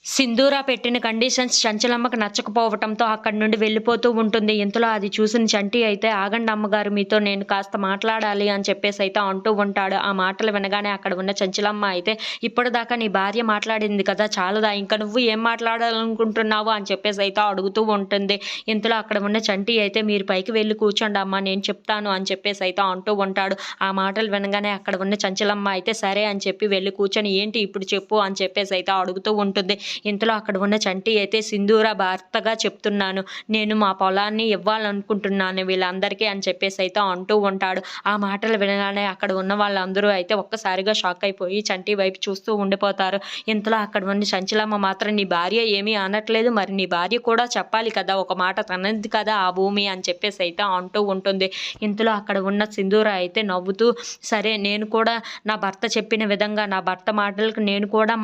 సింధూర పెట్టిన కండిషన్స్ చంచలమ్మకు నచ్చకపోవటంతో అక్కడి నుండి వెళ్ళిపోతూ ఉంటుంది. ఇంతలో అది చూసిన చంటి అయితే ఆగండి అమ్మగారు, మీతో నేను కాస్త మాట్లాడాలి అని చెప్పేసి అయితే అంటూ ఉంటాడు. ఆ మాటలు వినగానే అక్కడ ఉన్న చంచలమ్మ అయితే ఇప్పటిదాకా నీ భార్య మాట్లాడింది కదా చాలదా, ఇంకా నువ్వు ఏం మాట్లాడాలనుకుంటున్నావు అని చెప్పేసి అయితే అడుగుతూ ఉంటుంది. ఇంతలో అక్కడ ఉన్న చంటి అయితే మీరు పైకి వెళ్ళి కూర్చోండి అమ్మా, నేను చెప్తాను అని చెప్పేసి అయితే అంటూ ఉంటాడు. ఆ మాటలు వినగానే అక్కడ ఉన్న చంచలమ్మ అయితే సరే అని చెప్పి వెళ్ళి కూర్చొని ఏంటి ఇప్పుడు చెప్పు అని చెప్పేసి అయితే అడుగుతూ ఉంటుంది. ఇంతలో అక్కడ ఉన్న చంటి అయితే సింధూర భర్తగా చెప్తున్నాను, నేను మా పొలాన్ని ఇవ్వాలనుకుంటున్నాను వీళ్ళందరికీ అని చెప్పేసి అయితే అంటూ ఉంటాడు. ఆ మాటలు వినగానే అక్కడ ఉన్న వాళ్ళందరూ అయితే ఒక్కసారిగా షాక్ అయిపోయి చంటి వైపు చూస్తూ ఉండిపోతారు. ఇంతలో అక్కడ ఉన్న చంచలమ్మ మాత్రం నీ భార్య ఏమీ అనట్లేదు, మరి నీ భార్య కూడా చెప్పాలి కదా, ఒక మాట తనది కదా ఆ భూమి అని చెప్పేసి అయితే అంటూ ఉంటుంది. ఇంతలో అక్కడ ఉన్న సింధూర అయితే నవ్వుతూ సరే నేను కూడా నా భర్త చెప్పిన విధంగా నా భర్త మాటలకు నేను కూడా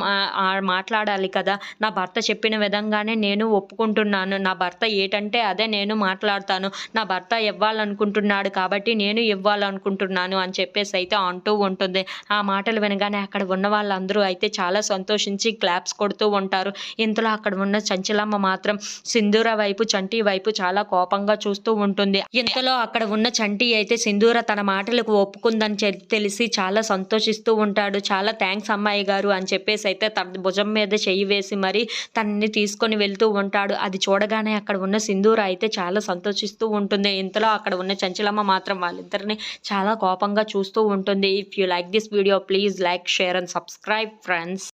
మాట్లాడాలి కదా, నా భర్త చెప్పిన విధంగానే నేను ఒప్పుకుంటున్నాను, నా భర్త ఏటంటే అదే నేను మాట్లాడతాను, నా భర్త ఇవ్వాలనుకుంటున్నాడు కాబట్టి నేను ఇవ్వాలనుకుంటున్నాను అని చెప్పేసి అయితే అంటూ ఉంటుంది. ఆ మాటలు వినగానే అక్కడ ఉన్న వాళ్ళందరూ అయితే చాలా సంతోషించి క్లాప్స్ కొడుతూ ఉంటారు. ఇంతలో అక్కడ ఉన్న చంచలమ్మ మాత్రం సింధూర వైపు చంటి వైపు చాలా కోపంగా చూస్తూ ఉంటుంది. ఇంతలో అక్కడ ఉన్న చంటి అయితే సింధూర తన మాటలకు ఒప్పుకుందని తెలిసి చాలా సంతోషిస్తూ ఉంటాడు. చాలా థ్యాంక్స్ అమ్మాయి గారు అని చెప్పేసి అయితే తన భుజం మీద చెయ్యి వేసి మరి తనని తీసుకొని వెళ్తూ ఉంటాడు. అది చూడగానే అక్కడ ఉన్న సింధూర అయితే చాలా సంతోషిస్తూ ఉంటుంది. ఇంతలో అక్కడ ఉన్న చంచలమ్మ మాత్రం వాళ్ళిద్దరిని చాలా కోపంగా చూస్తూ ఉంటుంది. If you like this video please like, share and subscribe friends.